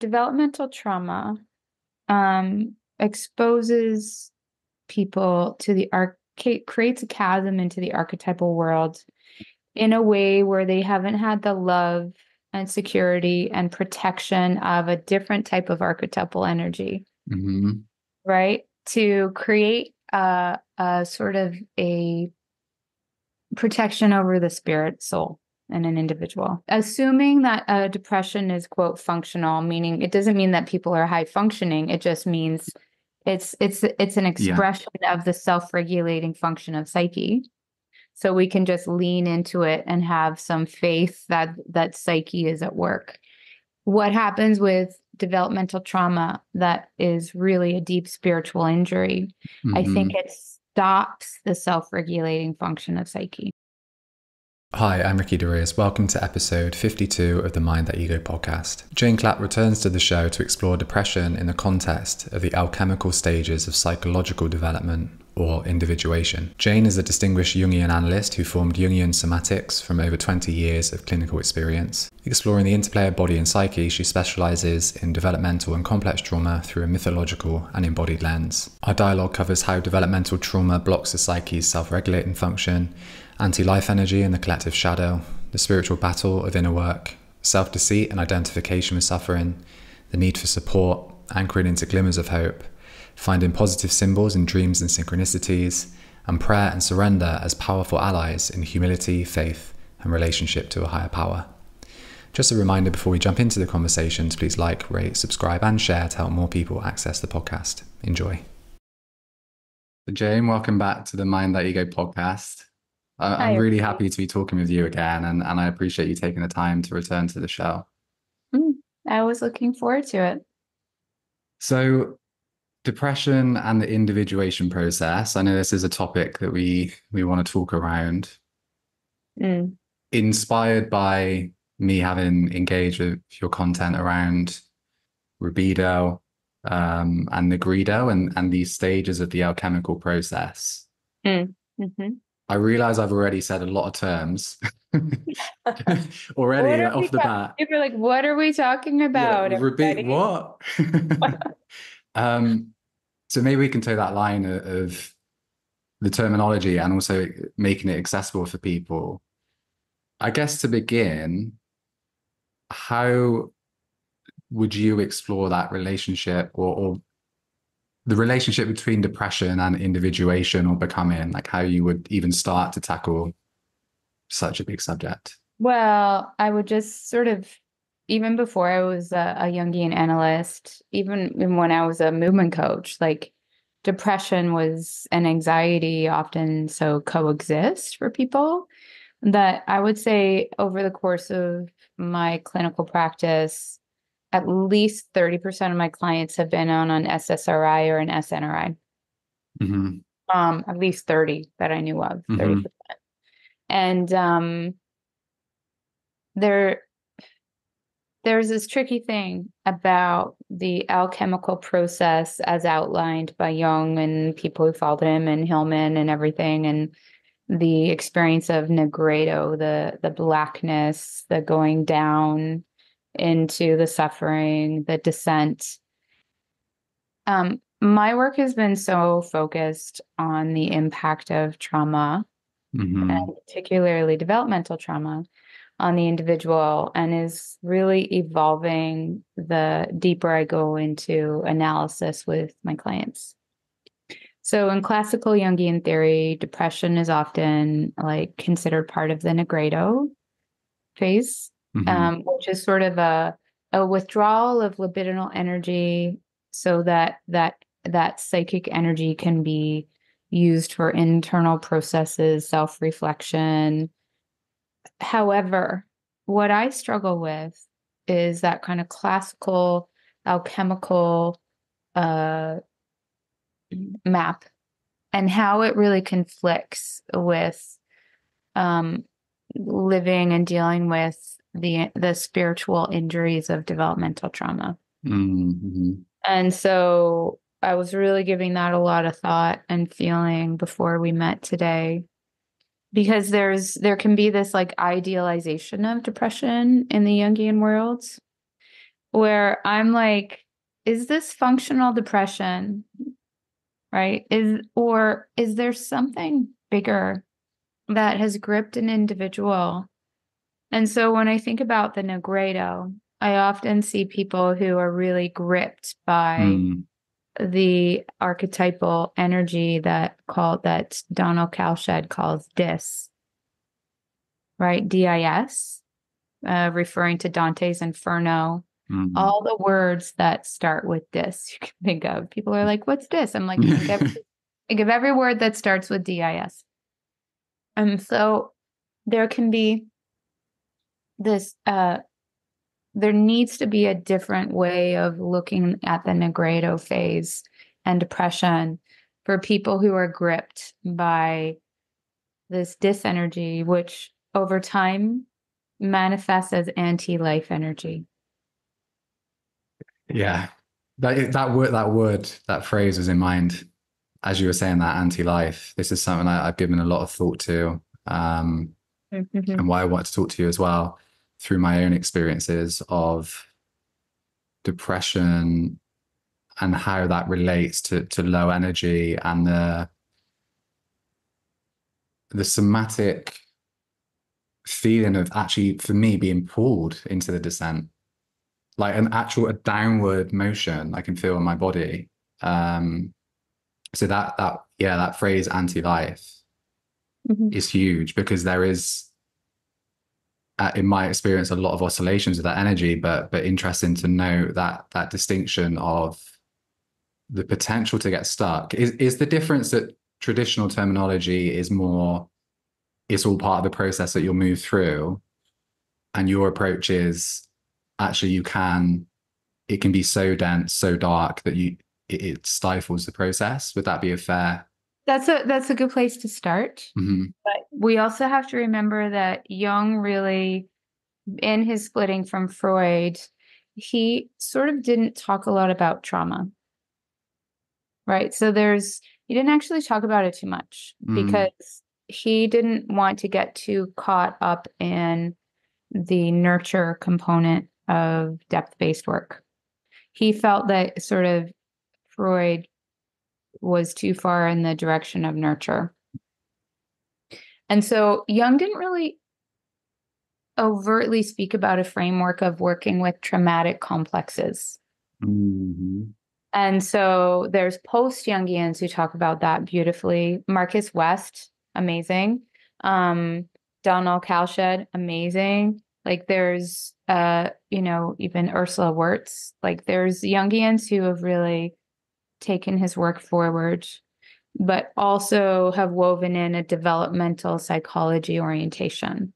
developmental trauma exposes people to the creates a chasm into the archetypal world in a way where they haven't had the love and security and protection of a different type of archetypal energy, right? To create a sort of a protection over the spirit soul in an individual. Assuming that depression is, quote, functional, meaning it doesn't mean that people are high functioning. It just means it's an expression of the self-regulating function of psyche. So we can just lean into it and have some faith that psyche is at work. What happens with developmental trauma that is really a deep spiritual injury, I think it stops the self-regulating function of psyche. Hi, I'm Ricky Darius. Welcome to episode 52 of the MindThatEgo Podcast. Jane Clapp returns to the show to explore depression in the context of the alchemical stages of psychological development, or individuation. Jane is a distinguished Jungian analyst who formed Jungian somatics from over 20 years of clinical experience. Exploring the interplay of body and psyche, she specializes in developmental and complex trauma through a mythological and embodied lens. Our dialogue covers how developmental trauma blocks the psyche's self-regulating function, anti-life energy and the collective shadow, the spiritual battle of inner work, self-deceit and identification with suffering, the need for support, anchoring into glimmers of hope, finding positive symbols in dreams and synchronicities, and prayer and surrender as powerful allies in humility, faith, and relationship to a higher power. Just a reminder before we jump into the conversations, please like, rate, subscribe, and share to help more people access the podcast. Enjoy. Jane, welcome back to the MindThatEgo Podcast. I'm really happy to be talking with you again, and I appreciate you taking the time to return to the show. I was looking forward to it. So, depression and the individuation process. I know this is a topic that we want to talk around. Inspired by me having engaged with your content around libido and nigredo and these stages of the alchemical process. I realize I've already said a lot of terms already off the bat. People are like, what are we talking about? Yeah, repeat what? So maybe we can take that line of the terminology and also making it accessible for people. I guess to begin, how would you explore that relationship or the relationship between depression and individuation or becoming, like how you would even start to tackle such a big subject? Well, I would just sort of, even before I was a Jungian analyst, even when I was a movement coach, like depression and anxiety often so coexist for people that I would say over the course of my clinical practice, at least 30% of my clients have been on an SSRI or an SNRI. At least 30 that I knew of, 30%. And there's this tricky thing about the alchemical process as outlined by Jung and people who followed him and Hillman and everything, and the experience of nigredo, the blackness, the going down into the suffering, the descent. My work has been so focused on the impact of trauma, and particularly developmental trauma, on the individual, and is really evolving the deeper I go into analysis with my clients. So in classical Jungian theory, depression is often considered part of the nigredo phase, which is sort of a withdrawal of libidinal energy so that psychic energy can be used for internal processes, self-reflection. However, what I struggle with is that kind of classical alchemical map and how it really conflicts with living and dealing with the spiritual injuries of developmental trauma. And so I was really giving that a lot of thought and feeling before we met today, because there can be this idealization of depression in the Jungian world. where I'm like, is this functional depression? Right? Is there something bigger that has gripped an individual? And so when I think about the Negredo, I often see people who are really gripped by the archetypal energy that Donald Kalshed calls dis, right? DIS, referring to Dante's Inferno. All the words that start with dis you can think of. People are like, what's dis? I'm like, think of every word that starts with DIS. And so there can be this, there needs to be a different way of looking at the Negredo phase and depression for people who are gripped by this dis-energy, which over time manifests as anti-life energy. Yeah. That phrase was in mind as you were saying, that anti-life. This is something I've given a lot of thought to, and why I wanted to talk to you as well, through my own experiences of depression and how that relates to low energy and the somatic feeling of actually, for me, being pulled into the descent, like a downward motion I can feel in my body. So that phrase anti-life is huge, because there is, in my experience, a lot of oscillations of that energy, but interesting to know that distinction of the potential to get stuck. Is the difference that traditional terminology is more, it's all part of the process that you'll move through, and your approach is actually it can be so dense, so dark that it stifles the process? Would that be a fair? That's a good place to start. But we also have to remember that Jung really, in his splitting from Freud, he sort of didn't talk a lot about trauma. Right. So he didn't actually talk about it too much, because he didn't want to get too caught up in the nurture component of depth-based work. He felt that sort of Freud was too far in the direction of nurture. And so Jung didn't really overtly speak about a framework of working with traumatic complexes. And so there's post-Jungians who talk about that beautifully. Marcus West, amazing. Donald Kalshed, amazing. Like there's, even Ursula Wirtz. Like there's Jungians who have really taken his work forward, but also have woven in a developmental psychology orientation.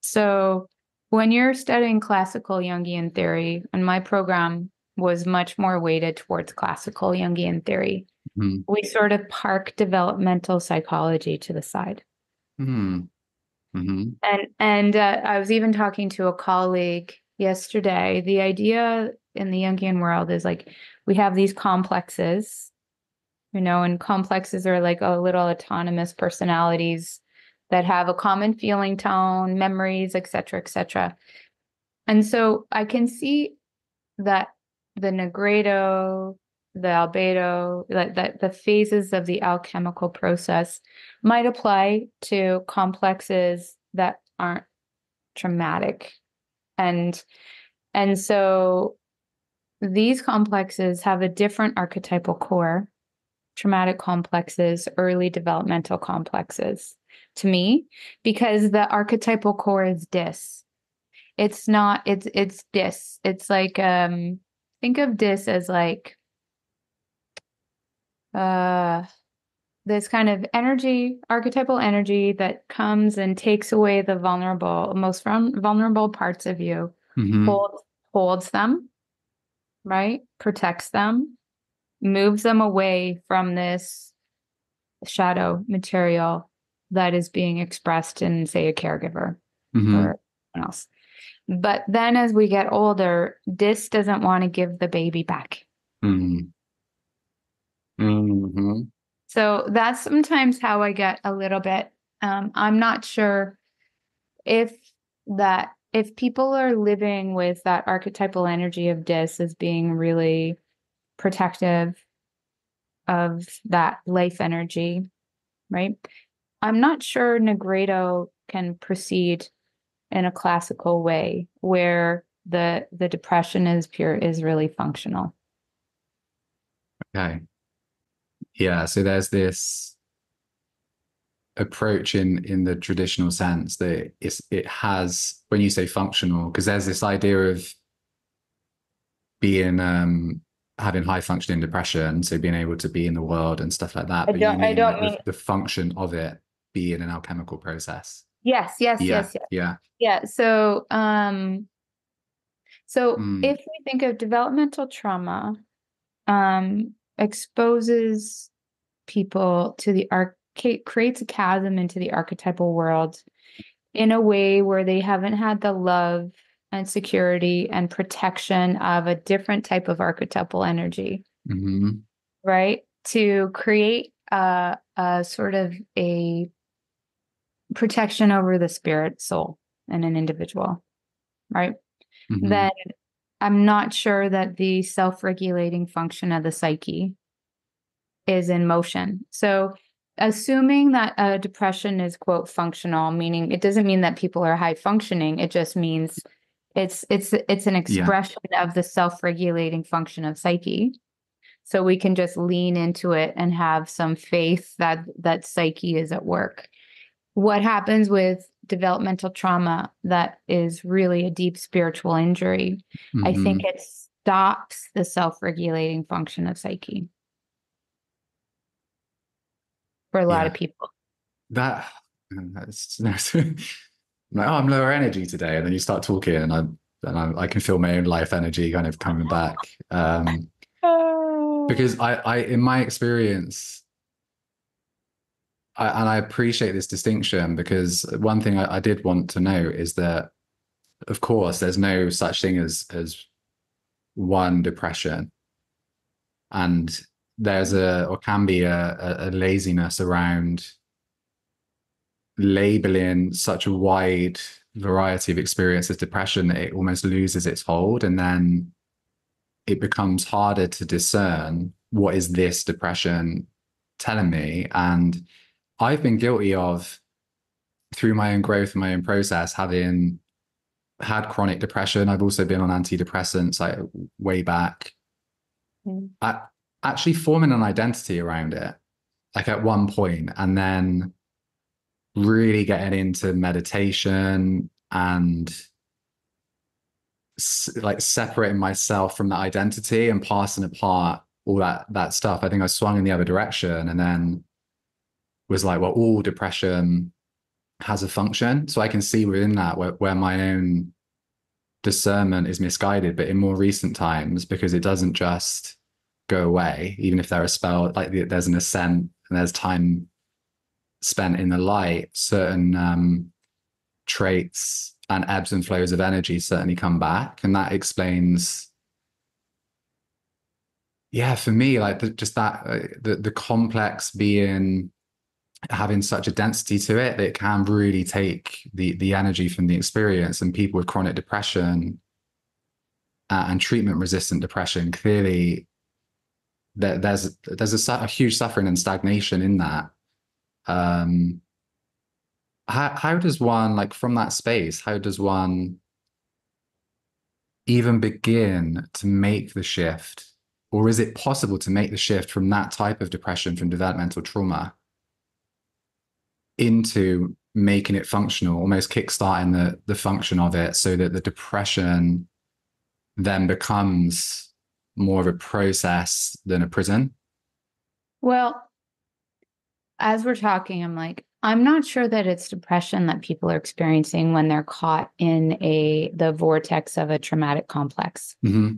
So when you're studying classical Jungian theory, and my program was much more weighted towards classical Jungian theory, we sort of park developmental psychology to the side. And I was even talking to a colleague yesterday. The idea in the Jungian world is like, we have these complexes, and complexes are like little autonomous personalities that have a common feeling tone, memories, et cetera, et cetera. And so I can see that the Negredo, the Albedo, that the phases of the alchemical process might apply to complexes that aren't traumatic. And so these complexes have a different archetypal core, traumatic complexes, early developmental complexes, to me, because the archetypal core is dis. It's not, it's dis. It's like, think of dis as like, this kind of energy, archetypal energy that comes and takes away the most vulnerable parts of you, holds them, right? Protects them, moves them away from this shadow material that is being expressed in, say, a caregiver or someone else. But then as we get older, dis doesn't want to give the baby back. So that's sometimes how I get a little bit, I'm not sure if that if people are living with that archetypal energy of dis as being really protective of that life energy, right? I'm not sure Negredo can proceed in a classical way where the depression is really functional. Okay. Yeah. So there's this approach in the traditional sense that it has, when you say functional, because there's this idea of being having high functioning depression, so being able to be in the world and stuff like that. But you I mean don't like mean the function of it being an alchemical process? yes, yes, Yeah, yes, yes. yeah. Yeah. So Mm, if we think of developmental trauma, exposes people to the creates a chasm into the archetypal world in a way where they haven't had the love and security and protection of a different type of archetypal energy, hmm. right? To create a sort of a protection over the spirit soul in an individual, right? Hmm. Then I'm not sure that the self-regulating function of the psyche is in motion. So assuming that a depression is quote functional, meaning it doesn't mean that people are high functioning. It just means it's an Yeah. expression of the self-regulating function of psyche. So we can just lean into it and have some faith that psyche is at work. What happens with developmental trauma that is really a deep spiritual injury? I think Hmm. it stops the self-regulating function of psyche for a lot of Yeah. people. That's I'm like, oh, I'm lower energy today, and then you start talking, and I can feel my own life energy kind of coming back. Oh. Because I in my experience, and I appreciate this distinction, because one thing I did want to know is that, of course, there's no such thing as one depression, and there's or can be a laziness around labeling such a wide variety of experience as depression that it almost loses its hold, and then it becomes harder to discern what is this depression telling me. And I've been guilty of, through my own growth and my own process, having had chronic depression. I've also been on antidepressants like way back. Mm. I actually forming an identity around it, like at one point, and then really getting into meditation and like separating myself from that identity and passing apart all that stuff. I think I swung in the other direction, and then was like, well, all depression has a function. So I can see within that where my own discernment is misguided. But in more recent times, because it doesn't just go away, even if there are spells, like there's an ascent and there's time spent in the light, certain traits and ebbs and flows of energy certainly come back. And that explains, yeah, for me, like just that, the complex being, having such a density to it that it can really take the energy from the experience. And people with chronic depression and treatment resistant depression, clearly there's a huge suffering and stagnation in that. Um, how does one, like from that space, how does one even begin to make the shift? Or is it possible to make the shift from that type of depression, from developmental trauma, into making it functional, almost kickstarting the function of it, so that the depression then becomes more of a process than a prison? Well, as we're talking, I'm like, I'm not sure that it's depression that people are experiencing when they're caught in the vortex of a traumatic complex. Mm-hmm.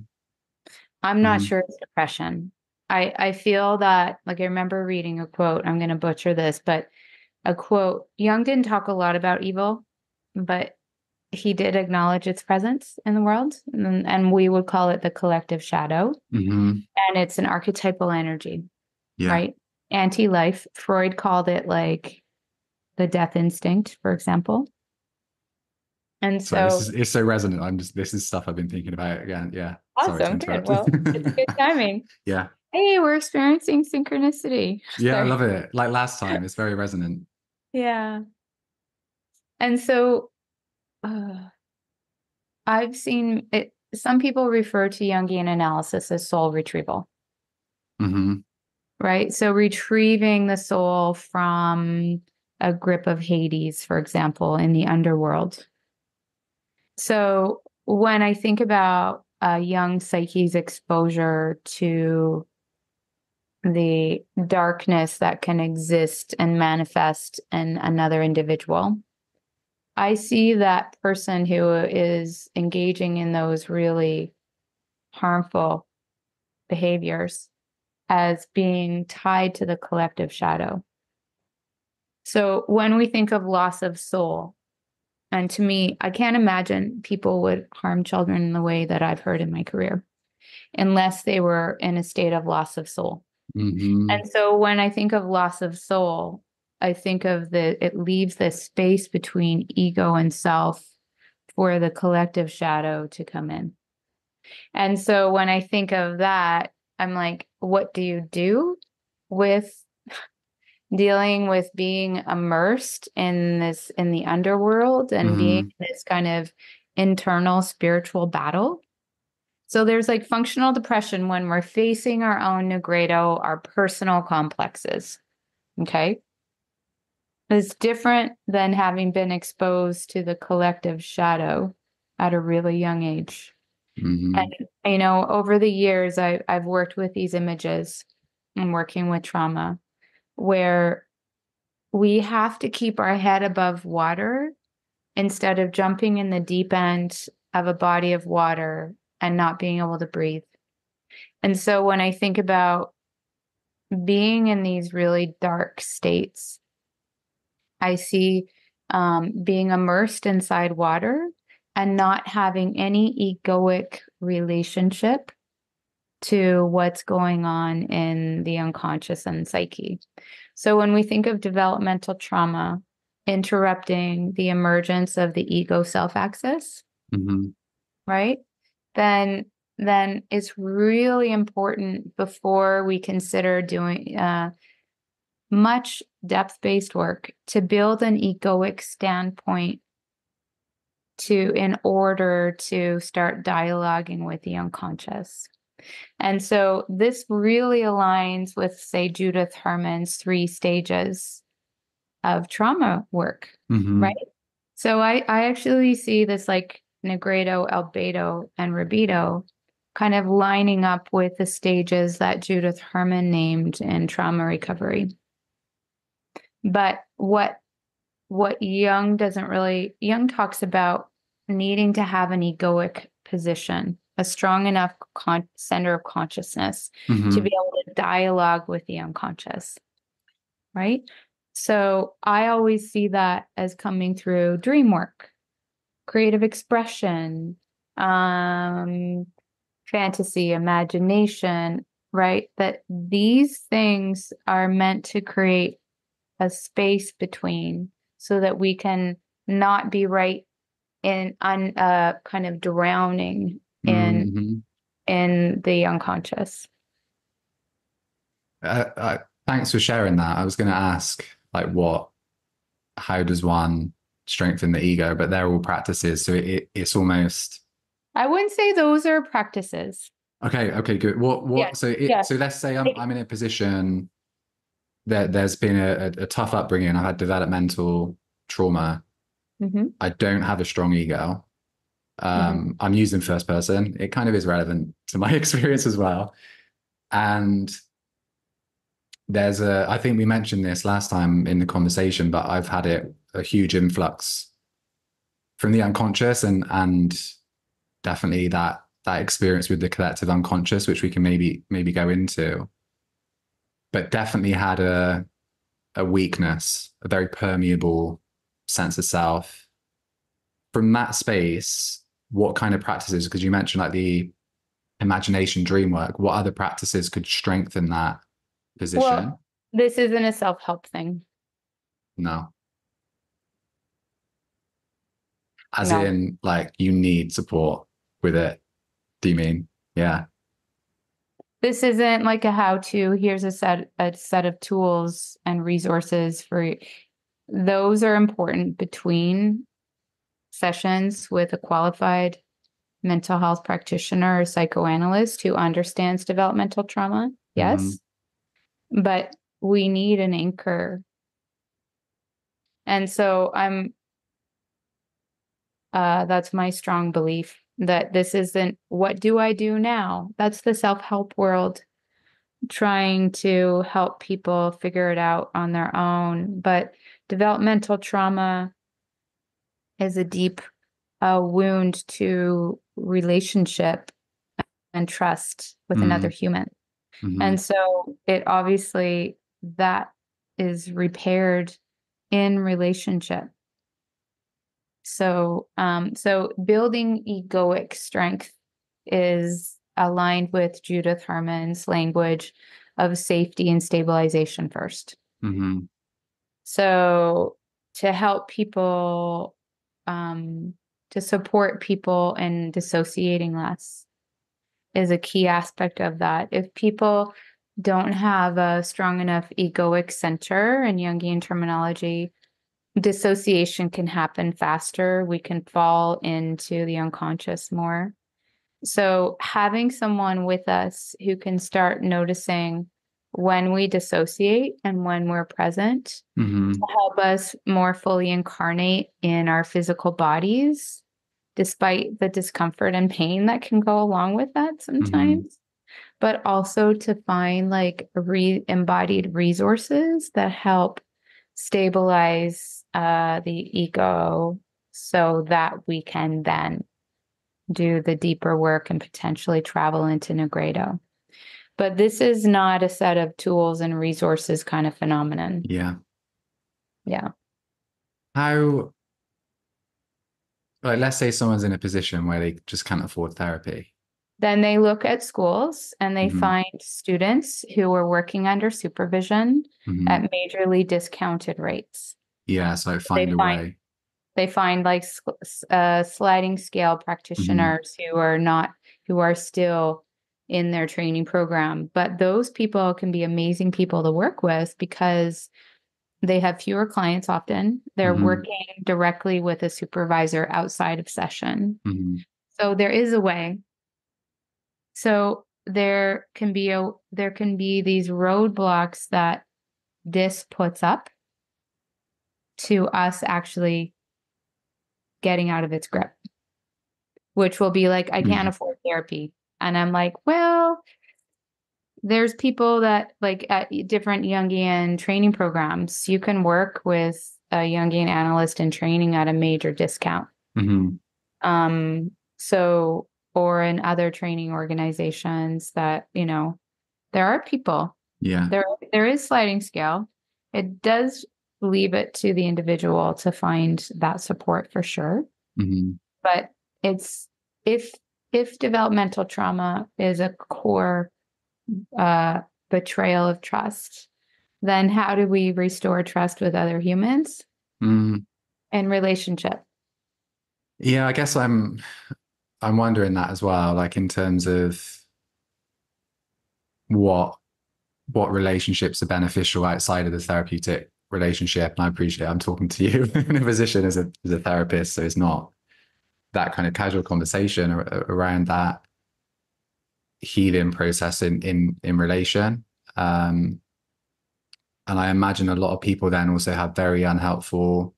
I'm not Mm-hmm. sure it's depression. I feel that, like, I remember reading a quote, I'm going to butcher this, but a quote, Jung didn't talk a lot about evil, but he did acknowledge its presence in the world. And we would call it the collective shadow. Mm-hmm. And it's an archetypal energy, Yeah. right? Anti-life. Freud called it like the death instinct, for example. And Sorry, so it's so resonant. This is stuff I've been thinking about again. Yeah. Sorry to awesome. Good. interrupt. Well, it's good timing. Yeah. Hey, we're experiencing synchronicity. Yeah, I Sorry. love it. Like last time, it's very resonant. Yeah. And so uh, I've seen it. Some people refer to Jungian analysis as soul retrieval, Hmm. right? So retrieving the soul from a grip of Hades, for example, in the underworld. So when I think about a young psyche's exposure to the darkness that can exist and manifest in another individual, I see that person who is engaging in those really harmful behaviors as being tied to the collective shadow. So when we think of loss of soul, and to me, I can't imagine people would harm children in the way that I've heard in my career, unless they were in a state of loss of soul. Hmm. And so when I think of loss of soul, I think of it leaves this space between ego and self for the collective shadow to come in. And so when I think of that, I'm like, what do you do with dealing with being immersed in the underworld and being Hmm. this kind of internal spiritual battle? So there's like functional depression when we're facing our own negredo, our personal complexes. Okay. It's different than having been exposed to the collective shadow at a really young age. Hmm. And, over the years, I've worked with these images and working with trauma where we have to keep our head above water instead of jumping in the deep end of a body of water and not being able to breathe. And so when I think about being in these really dark states, I see being immersed inside water and not having any egoic relationship to what's going on in the unconscious and psyche. So when we think of developmental trauma interrupting the emergence of the ego self-access, Hmm. right? Then it's really important before we consider doing much depth-based work to build an egoic standpoint in order to start dialoguing with the unconscious. And so this really aligns with, say, Judith Herman's 3 stages of trauma work, Hmm. right? So I actually see this like Negredo, Albedo, and Libido kind of lining up with the stages that Judith Herman named in trauma recovery. But what Jung talks about needing to have an egoic position, a strong enough center of consciousness to be Hmm. able to dialogue with the unconscious, right? So I always see that as coming through dream work, creative expression, fantasy, imagination, right? That these things are meant to create a space between so that we can not be right in kind of drowning Hmm. in the unconscious. Thanks for sharing that. I was going to ask, like, how does one strengthen the ego? But they're all practices, so it's almost I wouldn't say those are practices. okay. Okay, good. Yes, So yes. let's say I'm in a position that there's been a tough upbringing. I've had developmental trauma. Mm-hmm, I don't have a strong ego. mm-hmm, I'm using first person. It kind of is relevant to my experience as well. And I think we mentioned this last time in the conversation, but I've had a huge influx from the unconscious and definitely that experience with the collective unconscious, which we can maybe go into, but definitely had a weakness, a very permeable sense of self. From that space, what kind of practices, because you mentioned like the imagination dream work, what other practices could strengthen that position? Well, this isn't a self-help thing. No. As No, in, like, you need support with it. Do you mean? Yeah. this isn't like a how-to. Here's a set of tools and resources for those are important between sessions with a qualified mental health practitioner or psychoanalyst who understands developmental trauma. Mm-hmm. Yes. But we need an anchor. And so that's my strong belief that this isn't what do I do now? That's the self-help world trying to help people figure it out on their own. But developmental trauma is a deep wound to relationship and trust with another human. Mm-hmm. And so it obviously that is repaired in relationship. So building egoic strength is aligned with Judith Herman's language of safety and stabilization first. Mm-hmm. So to help people, to support people in dissociating less is a key aspect of that. If people don't have a strong enough egoic center in Jungian terminology, dissociation can happen faster. We can fall into the unconscious more. So having someone with us who can start noticing when we dissociate and when we're present Mm-hmm. to help us more fully incarnate in our physical bodies, despite the discomfort and pain that can go along with that Mm-hmm. sometimes, but also to find like embodied resources that help stabilize the ego so that we can then do the deeper work and potentially travel into Nigredo. But this is not a set of tools and resources kind of phenomenon. Yeah. Yeah. How, like, let's say someone's in a position where they just can't afford therapy. Then they look at schools and they Mm-hmm. find students who are working under supervision Mm-hmm. at majorly discounted rates. Yeah. So They find a find way. they find like sliding scale Mm-hmm. practitioners who are still in their training program. But those people can be amazing people to work with because they have fewer clients often. They're Mm-hmm. working directly with a supervisor outside of session. Mm-hmm. So there is a way. So there can be these roadblocks that this puts up to us actually getting out of its grip, which will be like, I can't Yeah. afford therapy. And I'm like, well, there's people that like at different Jungian training programs, you can work with a Jungian analyst in training at a major discount. Mm-hmm. So, or in other training organizations that, there are people, Yeah. there is sliding scale. It does leave it to the individual to find that support for sure. Mm-hmm. But it's, if, if developmental trauma is a core betrayal of trust, then how do we restore trust with other humans Mm. and relationship? Yeah, I guess I'm wondering that as well, like in terms of what relationships are beneficial outside of the therapeutic relationship. And I appreciate I'm talking to you in a position as a therapist, so it's not that kind of casual conversation around that healing process in relation. And I imagine a lot of people then also have very unhelpful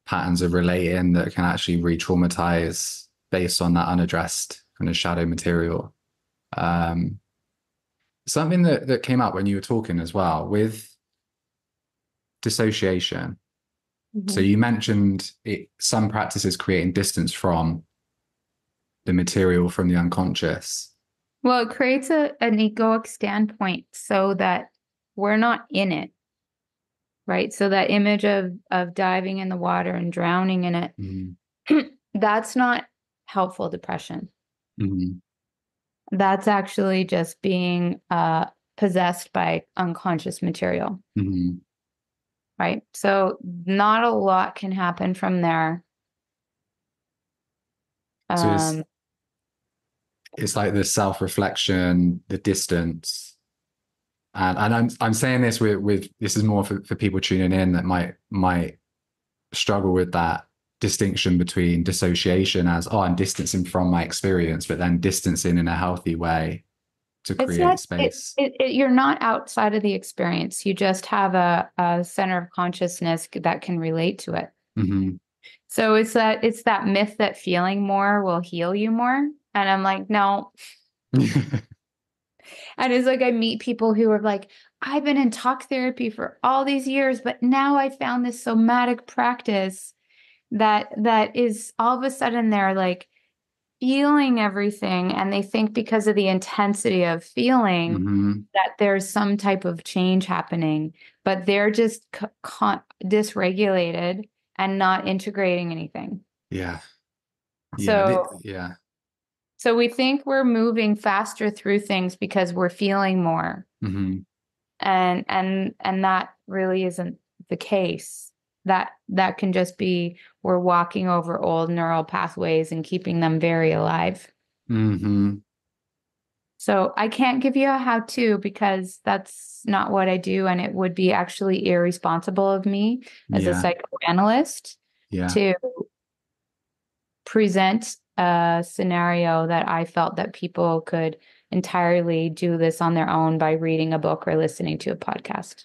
patterns of relating that can actually re-traumatize based on that unaddressed kind of shadow material. Something that came up when you were talking as well with dissociation. So Mm-hmm. you mentioned some practices creating distance from the material, from the unconscious. Well, it creates an egoic standpoint so that we're not in it, right? So that image of diving in the water and drowning in it, Mm-hmm. that's not helpful depression. Mm-hmm. That's actually just being possessed by unconscious material, Mm-hmm. right? So not a lot can happen from there. So Um, it's like the self-reflection, the distance. And I'm saying this with this is more for people tuning in that might struggle with that distinction between dissociation as, oh, I'm distancing from my experience, but then distancing in a healthy way to it's create not, space. you're not outside of the experience. You just have a center of consciousness that can relate to it. Mm-hmm. So it's that myth that feeling more will heal you more. And I'm like, no. And it's like I meet people who are like, I've been in talk therapy for all these years, but now I found this somatic practice that is all of a sudden they're like feeling everything, and they think because of the intensity of feeling Mm-hmm. that there's some type of change happening, but they're just dysregulated and not integrating anything. Yeah. Yeah. So Yeah. so we think we're moving faster through things because we're feeling more. Mm-hmm. And that really isn't the case. That can just be we're walking over old neural pathways and keeping them very alive. Mm-hmm. So I can't give you a how-to because that's not what I do, and it would be actually irresponsible of me as a Yeah. psychoanalyst Yeah. to present a scenario that I felt that people could entirely do this on their own by reading a book or listening to a podcast.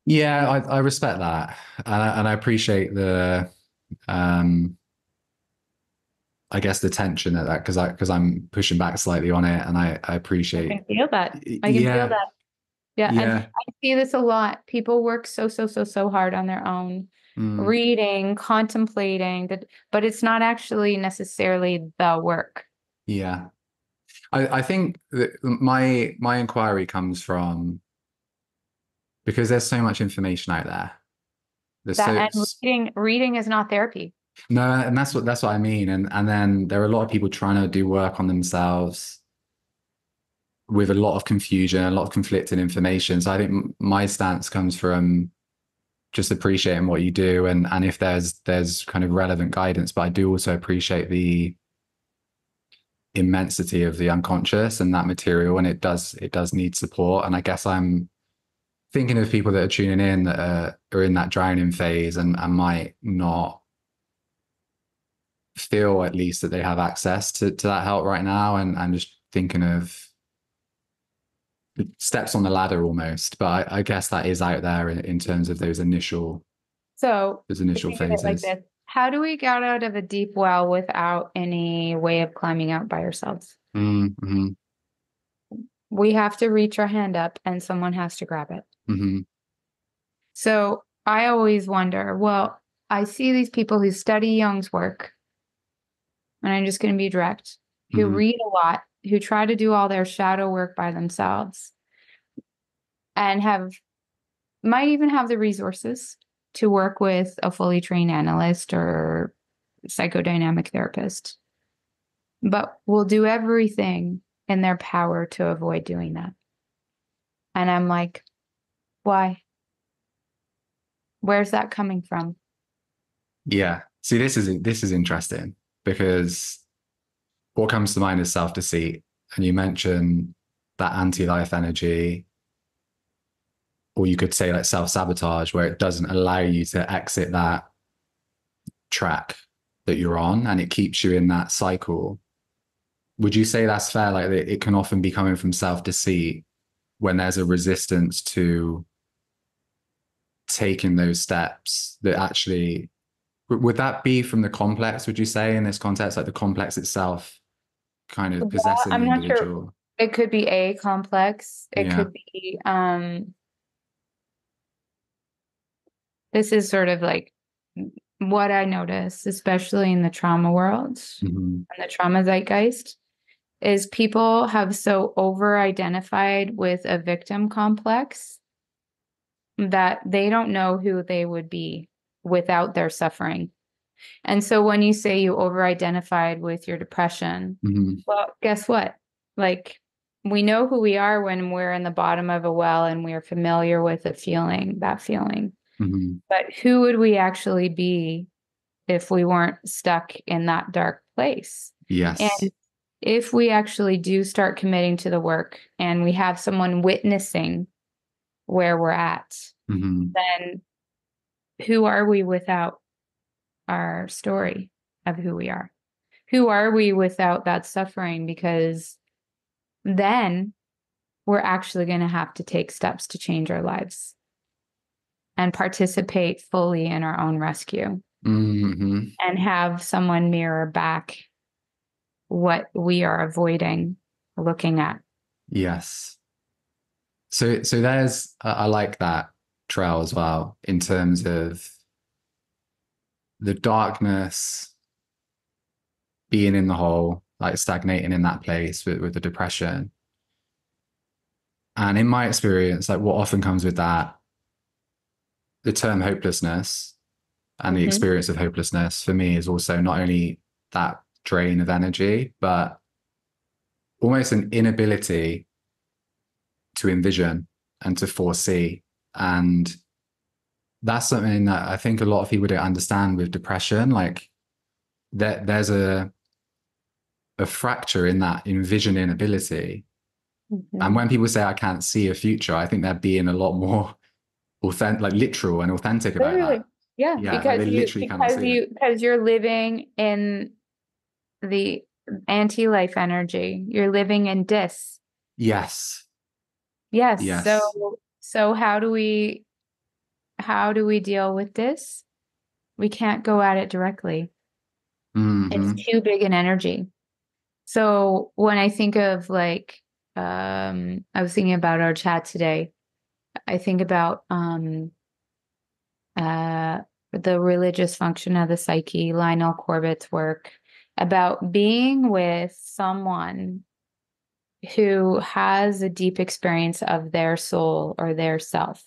Yeah, I respect that. And I appreciate the I guess the tension at that because I'm pushing back slightly on it, and I I appreciate. can feel that. I can feel Yeah, that. Yeah. And yeah, I see this a lot. People work so hard on their own, mm, reading, contemplating, that, but it's not actually necessarily the work. yeah. I think that my inquiry comes from because there's so much information out there. There's That so and reading is not therapy. no, and that's what I mean. And then there are a lot of people trying to do work on themselves with a lot of confusion, a lot of conflicting information. So I think my stance comes from just appreciating what you do, and if there's kind of relevant guidance, but I do also appreciate the immensity of the unconscious and that material, and it does need support. And I guess I'm thinking of people that are tuning in that are in that drowning phase and might not feel at least that they have access to that help right now, and I'm just thinking of steps on the ladder almost, but I guess that is out there in terms of So those I initial think of it like phases. this. How do we get out of a deep well without any way of climbing out by ourselves? Mm-hmm. We have to reach our hand up and someone has to grab it. Mm-hmm. So I always wonder, well, I see these people who study Jung's work, and I'm just going to be direct, who Mm-hmm. read a lot, who try to do all their shadow work by themselves, and might even have the resources to work with a fully trained analyst or psychodynamic therapist, but will do everything in their power to avoid doing that. And I'm like, why? Where's that coming from? Yeah. See, this is interesting because what comes to mind is self-deceit. And you mentioned that anti-life energy, or you could say like self-sabotage, where it doesn't allow you to exit that track that you're on and it keeps you in that cycle. Would you say that's fair? Like it can often be coming from self-deceit when there's a resistance to taking those steps that actually would that be from the complex, would you say, in this context, like the complex itself kind of Yeah, possessing the I'm not sure. individual? It could be a complex. It Yeah. could be this is sort of like what I notice, especially in the trauma world Mm-hmm. and the trauma zeitgeist, is people have so over-identified with a victim complex that they don't know who they would be without their suffering. And so when you say you over-identified with your depression, Mm-hmm. well, guess what? Like, we know who we are when we're in the bottom of a well and we're familiar with that feeling. Mm-hmm. But who would we actually be if we weren't stuck in that dark place. Yes. And if we actually do start committing to the work and we have someone witnessing where we're at, then who are we without our story of who we are? Who are we without that suffering? Because then we're actually going to have to take steps to change our lives and participate fully in our own rescue and have someone mirror back what we are avoiding looking at. Yes. So there's, I like that trail as well, in terms of the darkness, being in the hole, like stagnating in that place with the depression. And in my experience, like what often comes with that, the term hopelessness and the experience of hopelessness for me is also not only that drain of energy, but almost an inability to envision and to foresee. And that's something that I think a lot of people don't understand with depression. Like there's a fracture in that envisioning ability. And when people say I can't see a future, I think they're being a lot more authentic, like literal and authentic about that. Yeah, Yeah, like they literally cannot see it. Because you're living in the anti-life energy. You're living in dis. Yes. Yes. Yes. So how do we deal with this? We can't go at it directly. It's too big an energy. So when I think of like, I was thinking about our chat today. I think about the religious function of the psyche, Lionel Corbett's work about being with someone who has a deep experience of their soul or their self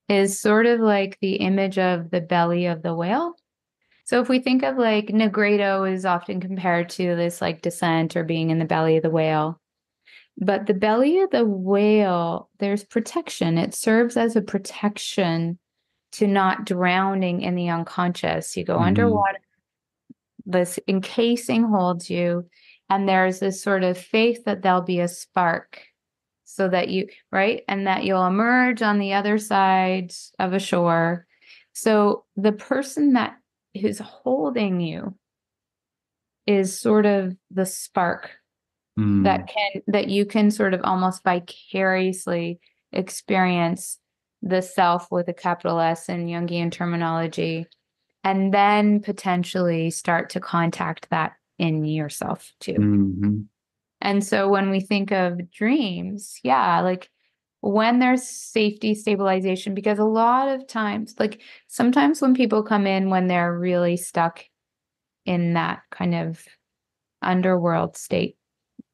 is sort of like the image of the belly of the whale. So if we think of like Negredo is often compared to this like descent or being in the belly of the whale. But the belly of the whale, there's protection. It serves as a protection to not drowning in the unconscious. You go underwater, this encasing holds you, and there's this sort of faith that there'll be a spark so that you, right? And that you'll emerge on the other side of a shore. So the person that who's holding you is sort of the spark that you can sort of almost vicariously experience the self with a capital S in Jungian terminology, and then potentially start to contact that in yourself too. And so when we think of dreams, yeah, like when there's safety, stabilization, because a lot of times, like sometimes when people come in when they're really stuck in that kind of underworld state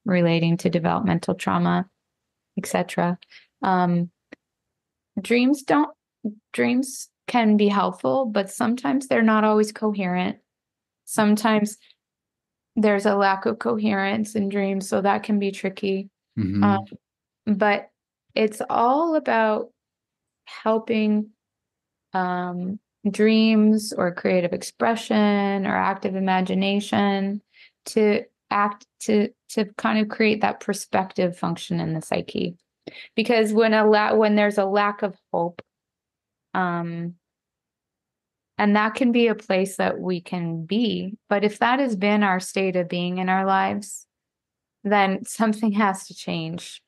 relating to developmental trauma, etc. Dreams can be helpful, but sometimes they're not always coherent. Sometimes there's a lack of coherence in dreams, so that can be tricky. But it's all about helping dreams or creative expression or active imagination to kind of create that perspective function in the psyche. Because when there's a lack of hope, and that can be a place that we can be, but if that has been our state of being in our lives, then something has to change.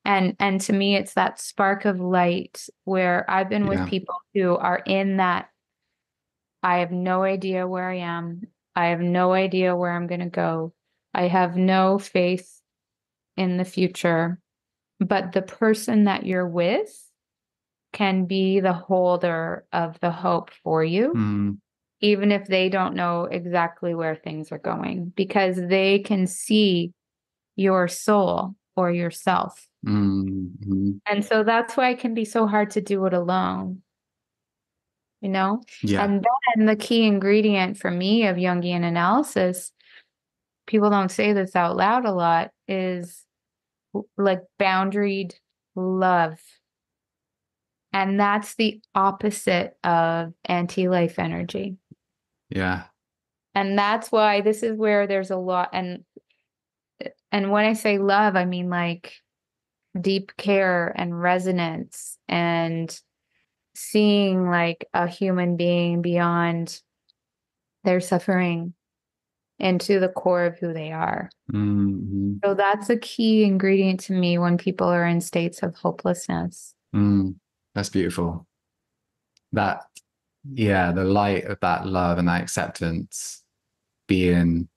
And to me, it's that spark of light where I've been with people who are in that, I have no idea where I am. I have no idea where I'm going to go. I have no faith in the future, but the person that you're with can be the holder of the hope for you, even if they don't know exactly where things are going, because they can see your soul or yourself. And so that's why it can be so hard to do it alone, you know? And then the key ingredient for me of Jungian analysis, people don't say this out loud a lot, is like boundaried love. And that's the opposite of anti-life energy. Yeah. And that's why this is where there's a lot. And when I say love, I mean like deep care and resonance and seeing like a human being beyond their suffering into the core of who they are. Mm-hmm. So that's a key ingredient to me when people are in states of hopelessness. That's beautiful. That, yeah, the light of that love and that acceptance being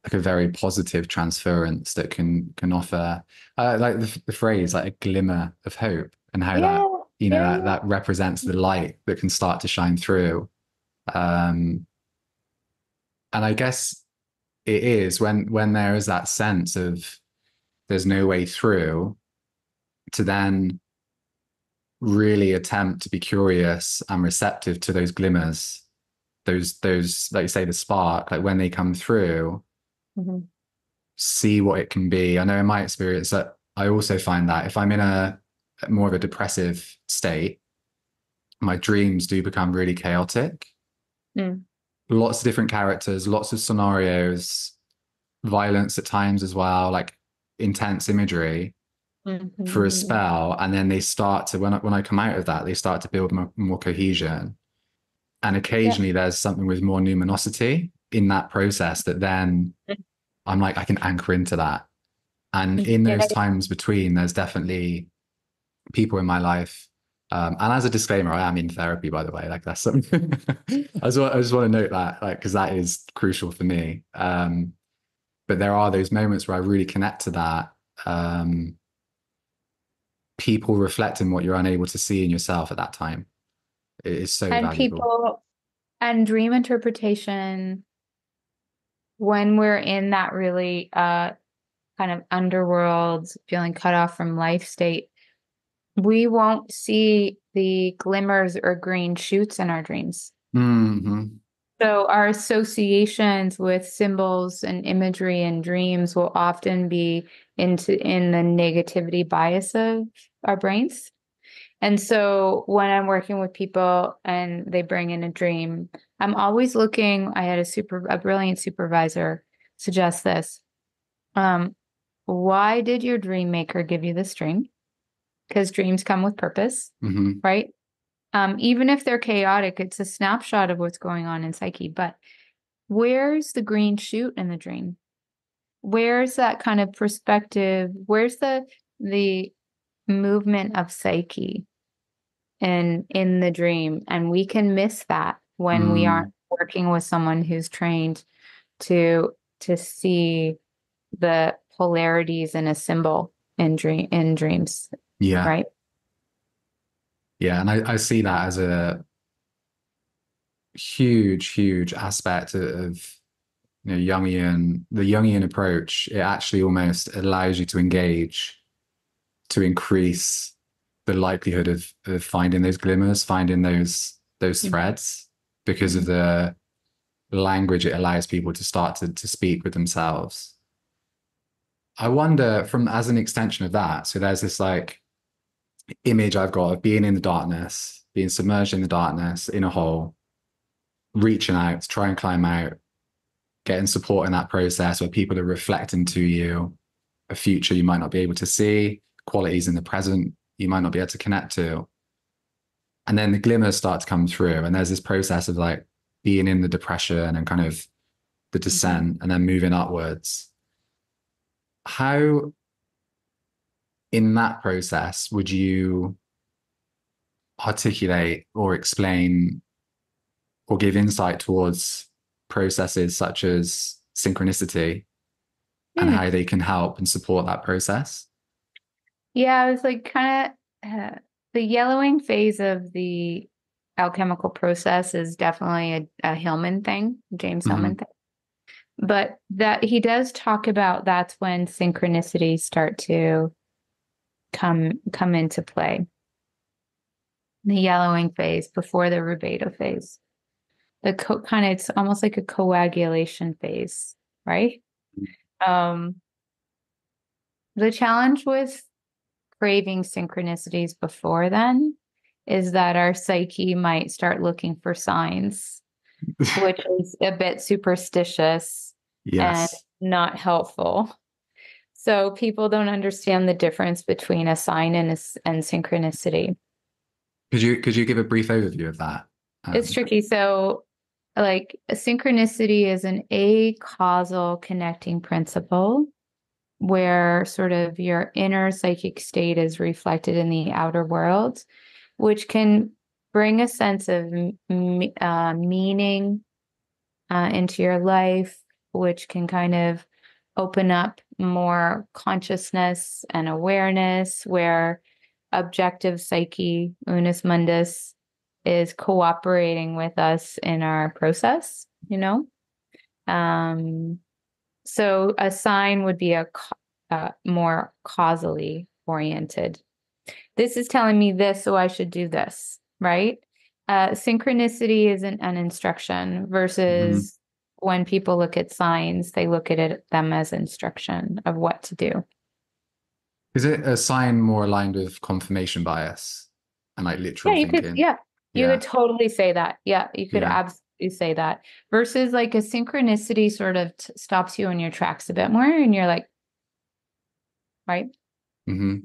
like a very positive transference that can offer, like the phrase, like a glimmer of hope, and how Yeah, that, you know, yeah, that represents the light that can start to shine through. Um, and I guess it is when there is that sense of there's no way through, to then really attempt to be curious and receptive to those glimmers, those like you say, the spark, like when they come through, Mhm. see what it can be. I know in my experience that I also find that if I'm in a more of a depressive state, my dreams do become really chaotic. Mm. Lots of different characters, lots of scenarios, violence at times as well, like intense imagery for a Mhm. spell. And then they start to, when I come out of that, they start to build more cohesion. And Yeah. occasionally there's something with more numinosity in that process that then I'm like, I can anchor into that. And in Yeah. those times between, there's definitely people in my life. And as a disclaimer, I am in therapy, by the way. Like that's something I just want to note that, like, because that is crucial for me. But there are those moments where I really connect to that. Um, People reflecting what you're unable to see in yourself at that time. It is so And valuable. people and dream interpretation, when we're in that really kind of underworld, feeling cut off from life state, we won't see the glimmers or green shoots in our dreams. Hmm. So our associations with symbols and imagery and dreams will often be in the negativity bias of our brains. And so when I'm working with people and they bring in a dream, I'm always looking. I had a brilliant supervisor suggest this. Um, why did your dream maker give you this dream? Because dreams come with purpose, Hmm. right? Even if they're chaotic, it's a snapshot of what's going on in psyche. But where's the green shoot in the dream? Where's that kind of perspective? Where's the movement of psyche in the dream? And we can miss that when we aren't Mm. working with someone who's trained to see the polarities in a symbol in dreams, Yeah. right? Yeah. And I see that as a huge aspect of, you know, the Jungian approach. It actually almost allows you to engage, to increase the likelihood of finding those glimmers, finding those threads, because of Mhm. the language it allows people to start to speak with themselves. I wonder, from as an extension of that, so there's this like image I've got of being in the darkness, being submerged in the darkness in a hole, reaching out to try and climb out, getting support in that process where people are reflecting to you a future you might not be able to see, qualities in the present you might not be able to connect to. And then the glimmers start to come through. And there's this process of like being in the depression and kind of the Mhm. descent and then moving upwards. How, in that process, would you articulate or explain or give insight towards processes such as synchronicity and Hmm. how they can help and support that process? Yeah, it's like kind of the yellowing phase of the alchemical process is definitely a Hillman thing, James Hillman Hmm. thing. But that he does talk about that's when synchronicities start to come into play. The yellowing phase before the rubedo phase. Kind of, it's almost like a coagulation phase, right? Um, the challenge with craving synchronicities before then is that our psyche might start looking for signs, which is a bit superstitious and Yes. not helpful. So people don't understand the difference between a sign and synchronicity. Could you give a brief overview of that? It's tricky. So, like, a synchronicity is an a-causal connecting principle where sort of your inner psychic state is reflected in the outer world, which can bring a sense of meaning into your life, which can kind of open up more consciousness and awareness, where objective psyche, unus mundus, is cooperating with us in our process, you know? So a sign would be a more causally oriented. This is telling me this, so I should do this, right? Synchronicity isn't an instruction versus when people look at signs, they look at them as instruction of what to do. Is it a sign more aligned with confirmation bias and like literal thinking? You could totally say that. Yeah, you could absolutely say that. Versus like a synchronicity sort of stops you in your tracks a bit more, and you're like, right? Mm-hmm.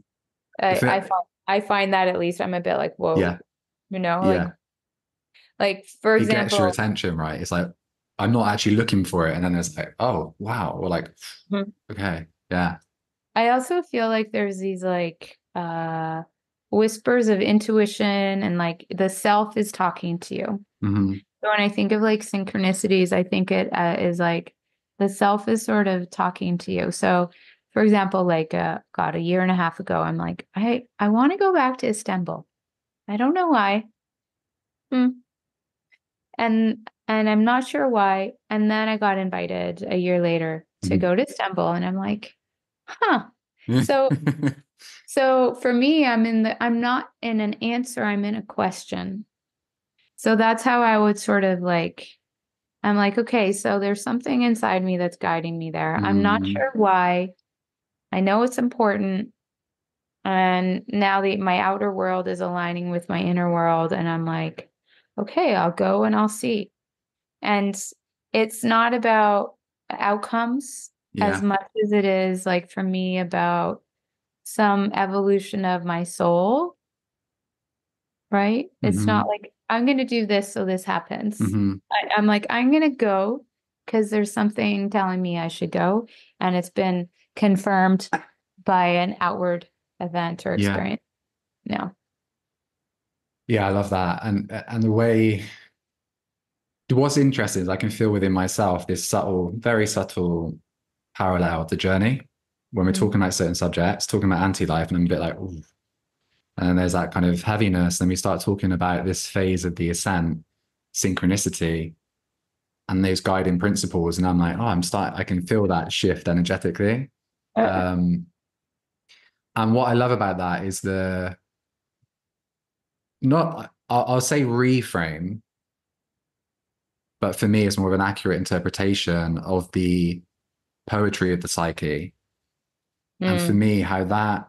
I find that at least I'm a bit like, whoa, you know, like for example, it gets your attention, right? It's like I'm not actually looking for it, and then it's like, oh wow, or like, okay, yeah. I also feel like there's these like whispers of intuition, and like the self is talking to you. Mm-hmm. So when I think of like synchronicities, I think it is like the self is sort of talking to you. So for example, like God, a year and a half ago, I'm like, I want to go back to Istanbul. I don't know why. And I'm not sure why. And then I got invited a year later to go to Istanbul, and I'm like, huh. So for me, I'm not in an answer, I'm in a question. So that's how I would sort of like, I'm like, okay, so there's something inside me that's guiding me there. I'm not sure why. I know it's important. And now my outer world is aligning with my inner world. And I'm like, okay, I'll go and I'll see. And it's not about outcomes as much as it is like for me about some evolution of my soul, right? It's not like I'm going to do this so this happens. I'm like, I'm going to go because there's something telling me I should go. And it's been confirmed by an outward event or experience. Yeah. Yeah, I love that. And the way, what's interesting is I can feel within myself this subtle, very subtle parallel of the journey when we're talking about certain subjects, talking about anti-life, and I'm a bit like, ooh. And then there's that kind of heaviness. Then we start talking about this phase of the ascent, synchronicity, and those guiding principles. And I'm like, oh, I can feel that shift energetically. And what I love about that is I'll say reframe, but for me, it's more of an accurate interpretation of the poetry of the psyche. And for me, how that,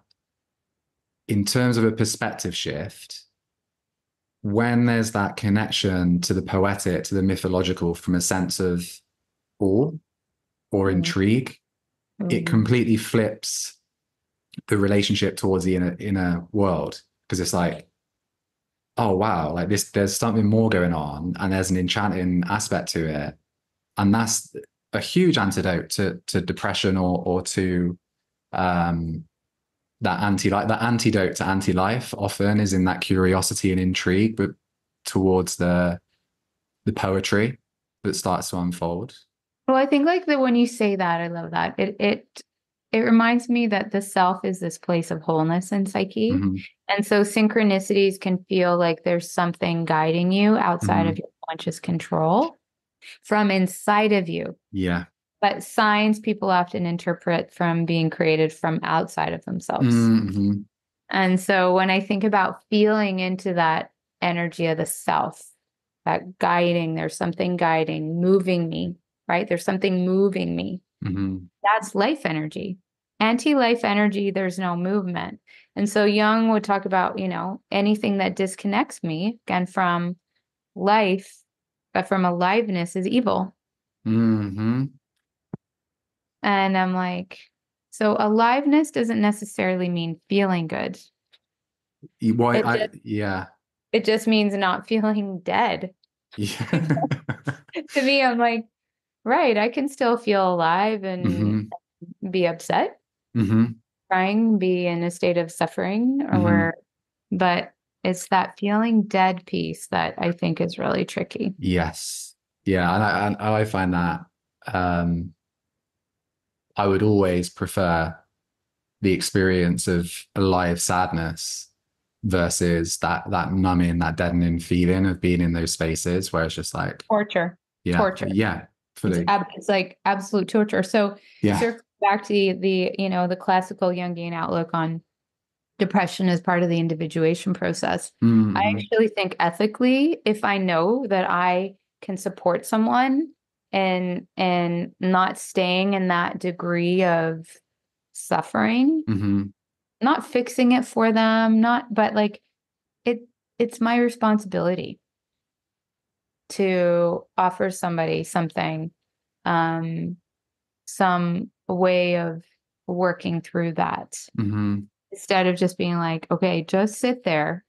in terms of a perspective shift, when there's that connection to the poetic, to the mythological from a sense of awe or intrigue, it completely flips the relationship towards the inner world. Because it's like, oh, wow, like there's something more going on, and there's an enchanting aspect to it. And that's a huge antidote to depression or to that antidote to anti-life often is in that curiosity and intrigue, but towards the poetry that starts to unfold. Well, I think like when you say that, I love that. It reminds me that the self is this place of wholeness in psyche. And so synchronicities can feel like there's something guiding you outside of your conscious control from inside of you. Yeah. But signs people often interpret from being created from outside of themselves. And so when I think about feeling into that energy of the self, that guiding, there's something guiding, moving me, right? There's something moving me. That's life energy. anti-life energy, there's no movement. And so Jung would talk about, anything that disconnects me again from life, but from aliveness is evil. Mm-hmm. And I'm like, so aliveness doesn't necessarily mean feeling good. Yeah. It just means not feeling dead. Yeah. To me, I'm like, right, I can still feel alive and Mm-hmm. be upset, Mm-hmm. crying, be in a state of suffering, Mm-hmm. but it's that feeling dead piece that I think is really tricky. Yes. Yeah. And I find that um, I would always prefer the experience of alive sadness versus that numbing, that deadening feeling of being in those spaces where it's just like, Torture, yeah, torture. yeah, fully. It's like absolute torture. So Yeah. circle back to the classical Jungian outlook on depression as part of the individuation process. I Mm-hmm. actually think ethically, if I know that I can support someone and not staying in that degree of suffering, Mm-hmm. not fixing it for them, but like it it's my responsibility to offer somebody something, um, some way of working through that Mm-hmm. instead of just being like, okay, just sit there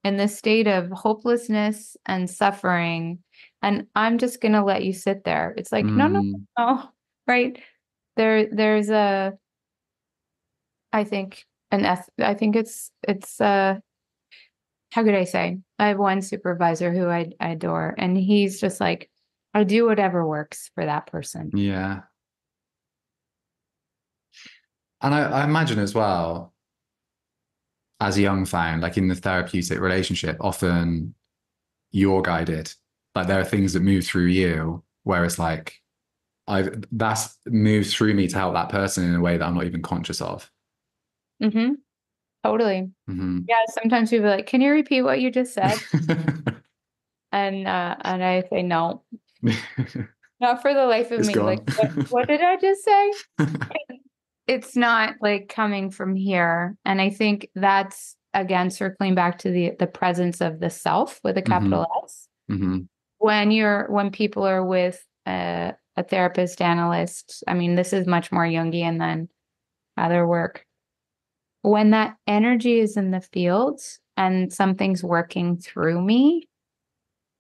in this state of hopelessness and suffering, and I'm just gonna let you sit there. It's like, no, no, Mm-hmm. no, right? There's a, I think, I think it's how could I say? I have one supervisor who I adore, and he's just like, I do whatever works for that person. Yeah. And I imagine as well, as a young found, like in the therapeutic relationship, often you're guided. Like there are things that move through you where it's like, that's moved through me to help that person in a way that I'm not even conscious of. Mm-hmm. Totally. Mm-hmm. Yeah. Sometimes people are like, can you repeat what you just said? And I say no, not for the life of It's me. gone. Like, what did I just say? It's not like coming from here. And I think that's again circling back to the presence of the self with a Mm-hmm. capital S. Mm-hmm. When people are with a therapist, analyst, I mean, this is much more Jungian than other work. When that energy is in the field and something's working through me,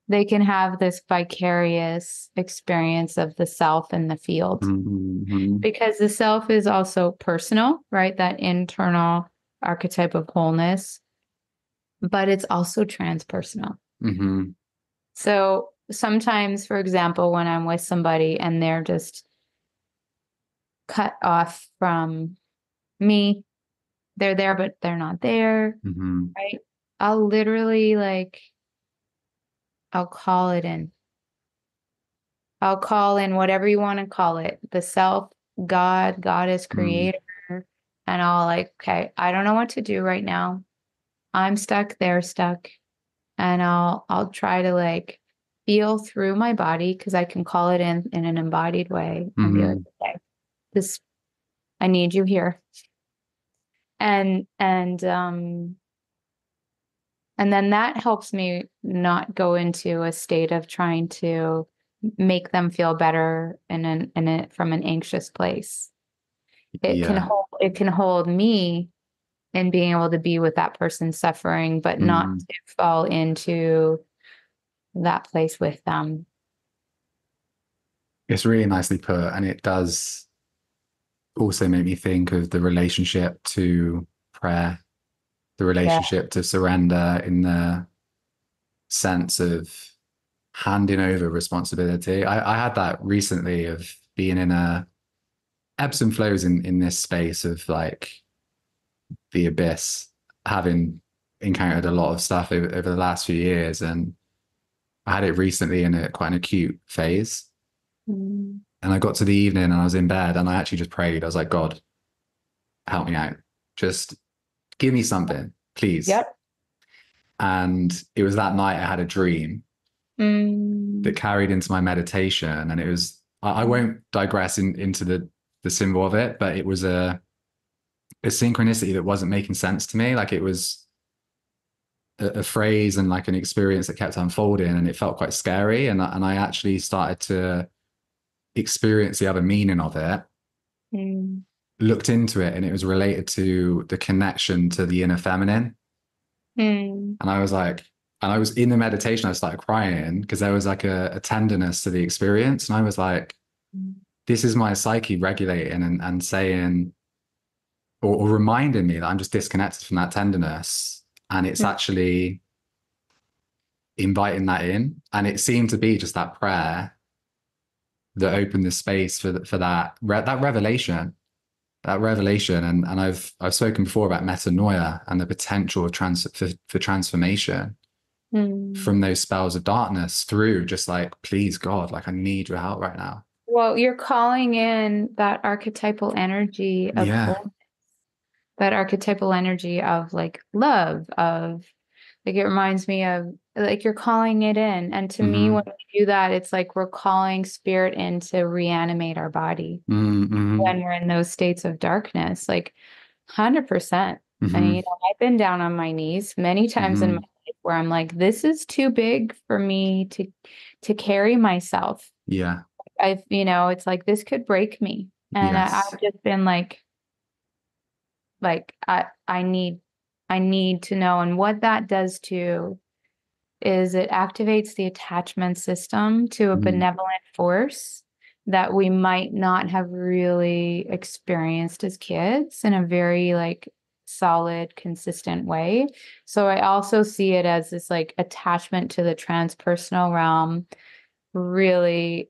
they can have this vicarious experience of the self in the field Mm-hmm. because the self is also personal, right? That internal archetype of wholeness, but it's also transpersonal. Mm-hmm. So sometimes, for example, when I'm with somebody and they're just cut off from me, they're there, but they're not there, Mm-hmm. right? I'll literally like, I'll call it in. I'll call in whatever you want to call it, the self, God, Goddess, Mm-hmm. creator. And I'll like, okay, I don't know what to do right now. I'm stuck, they're stuck. And I'll try to like feel through my body because I can call it in an embodied way and be like, Mm-hmm. okay, this, I need you here. And and then that helps me not go into a state of trying to make them feel better from an anxious place. Yeah. It can hold me in being able to be with that person suffering, but not Mm-hmm. to fall into that place with them. It's really nicely put, and it does also make me think of the relationship to prayer, the Yeah. relationship to surrender in the sense of handing over responsibility. I had that recently of being in a ebbs and flows in this space of like the abyss, having encountered a lot of stuff over the last few years. And I had it recently in a quite an acute phase. Mm. And I got to the evening and I was in bed and I actually just prayed. I was like, God, help me out. Just give me something, please. Yep. And it was that night I had a dream that Mm. carried into my meditation. And it was, I won't digress into the symbol of it, but it was a synchronicity that wasn't making sense to me. Like it was a phrase and like an experience that kept unfolding, and it felt quite scary. And I actually started to experience the other meaning of it, Mm. looked into it, and it was related to the connection to the inner feminine. Mm. And I was like, and I was in the meditation, I started crying because there was like a tenderness to the experience. And I was like, this is my psyche regulating and saying, or reminding me that I'm just disconnected from that tenderness. And it's actually inviting that in. And it seemed to be just that prayer that opened the space for that revelation. That revelation. And I've spoken before about metanoia and the potential of for transformation Mm. from those spells of darkness through just like, please God, like I need your help right now. Well, you're calling in that archetypal energy of Yeah. wholeness, that archetypal energy of like love, of like, it reminds me of like you're calling it in. And to me, when we do that, it's like we're calling spirit in to reanimate our body when we're in those states of darkness, like 100%. And, you know, I've been down on my knees many times in my life where I'm like, this is too big for me to carry myself. Yeah. You know, it's like, this could break me. And Yes. I've just been like, I need to know. And what that does too is it activates the attachment system to a benevolent force that we might not have really experienced as kids in a very like solid, consistent way. So I also see it as this like attachment to the transpersonal realm really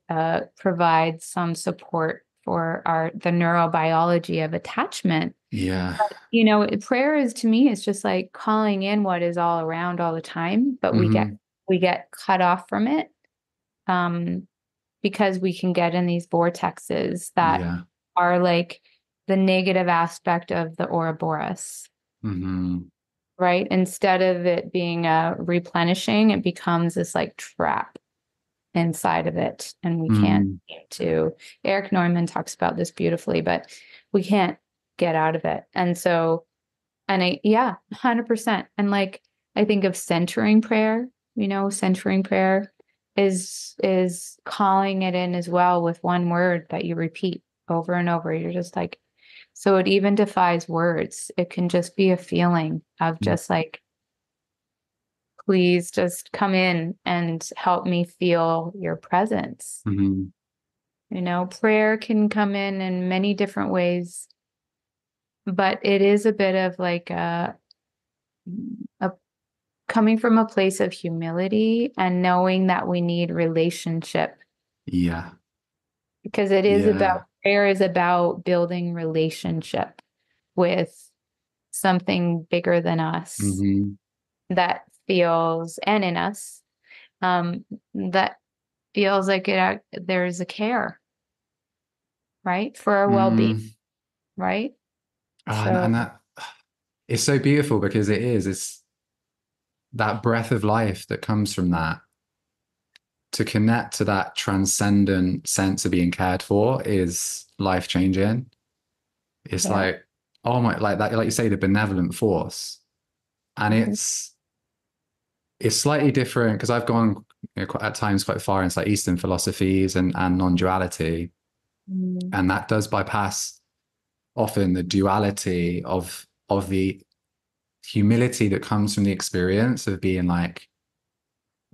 provides some support for the neurobiology of attachment. Yeah. You know, prayer is, to me, it's just like calling in what is all around all the time, but we get cut off from it, because we can get in these vortexes that Yeah. are like the negative aspect of the Ouroboros, right? Instead of it being a replenishing, it becomes this like trap inside of it, and we can't get to. Eric Neumann talks about this beautifully, but we can't get out of it. And so, yeah, 100%. And like, I think of centering prayer, you know, centering prayer is calling it in as well with one word that you repeat over and over. You're just like, so it even defies words. It can just be a feeling of just like, please just come in and help me feel your presence. You know, prayer can come in many different ways, but it is a bit of like a coming from a place of humility and knowing that we need relationship. Yeah. Because it is about, prayer is about building relationship with something bigger than us that feels, and in us, that feels like there's a care, right? For our well-being, right? And that it's so beautiful because it's that breath of life that comes from that. To connect to that transcendent sense of being cared for is life changing. It's like, oh my, like that, like you say, the benevolent force. And it's slightly different because I've gone, you know, at times quite far into like Eastern philosophies and non-duality. And that does bypass often the duality of the humility that comes from the experience of being like,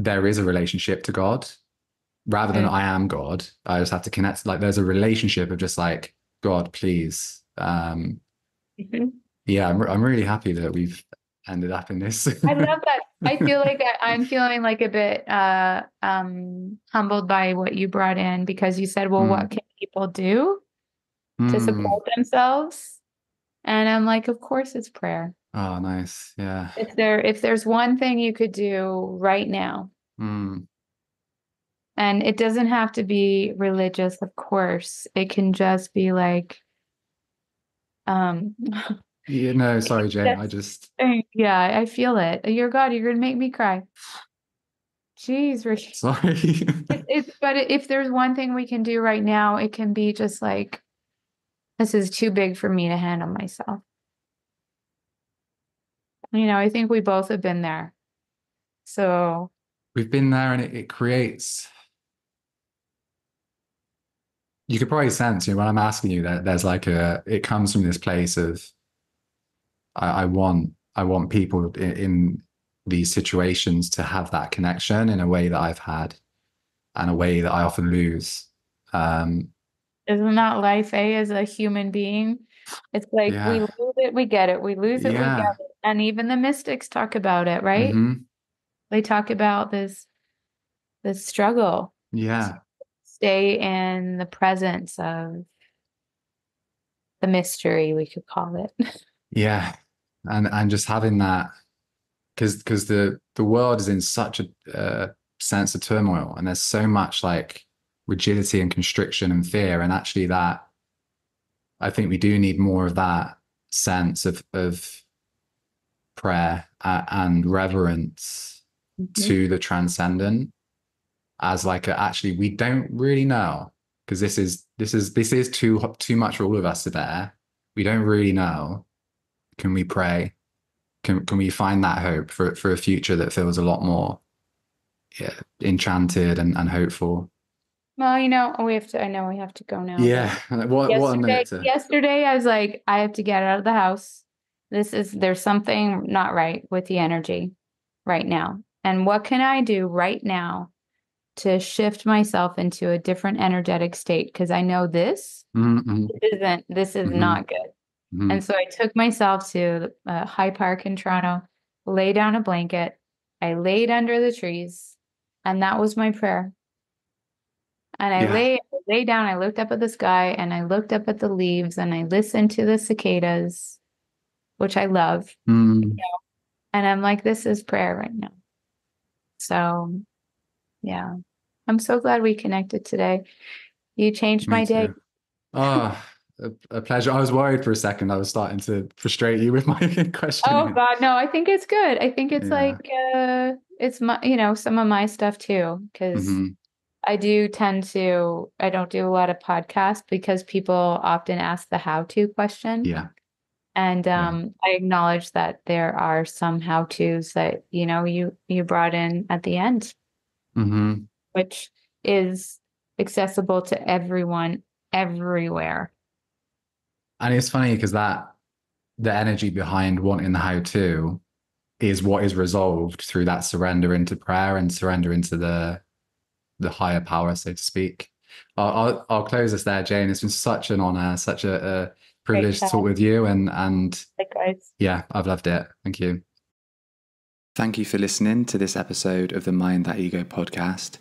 there is a relationship to God rather than I am God. I just have to connect. Like there's a relationship of just like, God, please. Yeah, I'm really happy that we've ended up in this. I love that. I feel like I'm feeling like a bit humbled by what you brought in, because you said, well, what can people do to support themselves? And I'm like, of course it's prayer. Oh, nice. Yeah. If there's one thing you could do right now, and it doesn't have to be religious, of course, it can just be like, Yeah, no, sorry, Jane. yeah, I feel it. You're God, you're gonna make me cry. Jeez, Ricky. Sorry. But if there's one thing we can do right now, it can be just like, this is too big for me to handle myself. I think we both have been there. So We've been there, and it creates, you could probably sense, when I'm asking you, that there's like it comes from this place of, I want people in these situations to have that connection in a way that I've had, and a way that I often lose. isn't that life, as a human being? It's like we Yeah. lose it, we get it. We lose it, we get Yeah. it. And even the mystics talk about it, right? Mm-hmm. They talk about this struggle to Yeah. stay in the presence of the mystery, we could call it. Yeah. And just having that, because the world is in such a sense of turmoil, and there's so much like rigidity and constriction and fear, and actually that, I think we do need more of that sense of prayer and reverence Mhm. to the transcendent, as like actually we don't really know, because this is too much for all of us to bear. We don't really know. Can we pray? Can we find that hope for a future that feels a lot more, yeah, enchanted and hopeful? Well, I know we have to go now, but Yeah. What a yesterday, minute to. yesterday I was like, I have to get out of the house. There's something not right with the energy right now. And what can I do right now to shift myself into a different energetic state? Because I know Mm-hmm. this is Mm-hmm. not good. Mm-hmm. And so I took myself to High Park in Toronto, lay down a blanket. I laid under the trees, and that was my prayer. And Yeah. I lay down, I looked up at the sky, and I looked up at the leaves, and I listened to the cicadas, which I love. Mm. And I'm like, this is prayer right now. So, yeah, I'm so glad we connected today. You changed Me my day. too. Oh, a pleasure. I was worried for a second I was starting to frustrate you with my Oh questioning. God, no, I think it's good. I think it's Yeah. like it's my, some of my stuff too, because Hmm. I don't do a lot of podcasts because people often ask the how-to question. Yeah. And Yeah. I acknowledge that there are some how-tos that, you brought in at the end, Hmm. which is accessible to everyone everywhere. And it's funny because the energy behind wanting the how to is what is resolved through that surrender into prayer and surrender into the higher power, so to speak. I'll close us there, Jane. It's been such an honor, such a Great privilege to chat. talk with you, and Likewise. yeah, I've loved it. Thank you. Thank you for listening to this episode of the Mind That Ego podcast.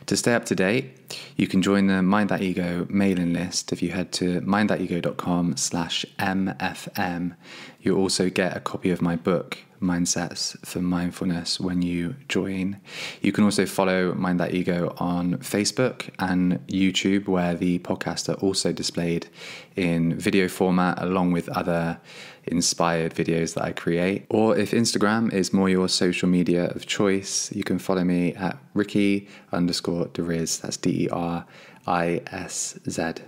To stay up to date, you can join the Mind That Ego mailing list if you head to mindthatego.com/MFM. You'll also get a copy of my book, Mindsets for Mindfulness, when you join. You can also follow Mind That Ego on Facebook and YouTube, where the podcasts are also displayed in video format along with other inspired videos that I create. Or if Instagram is more your social media of choice, you can follow me at Ricky_Deriz. That's DERISZ.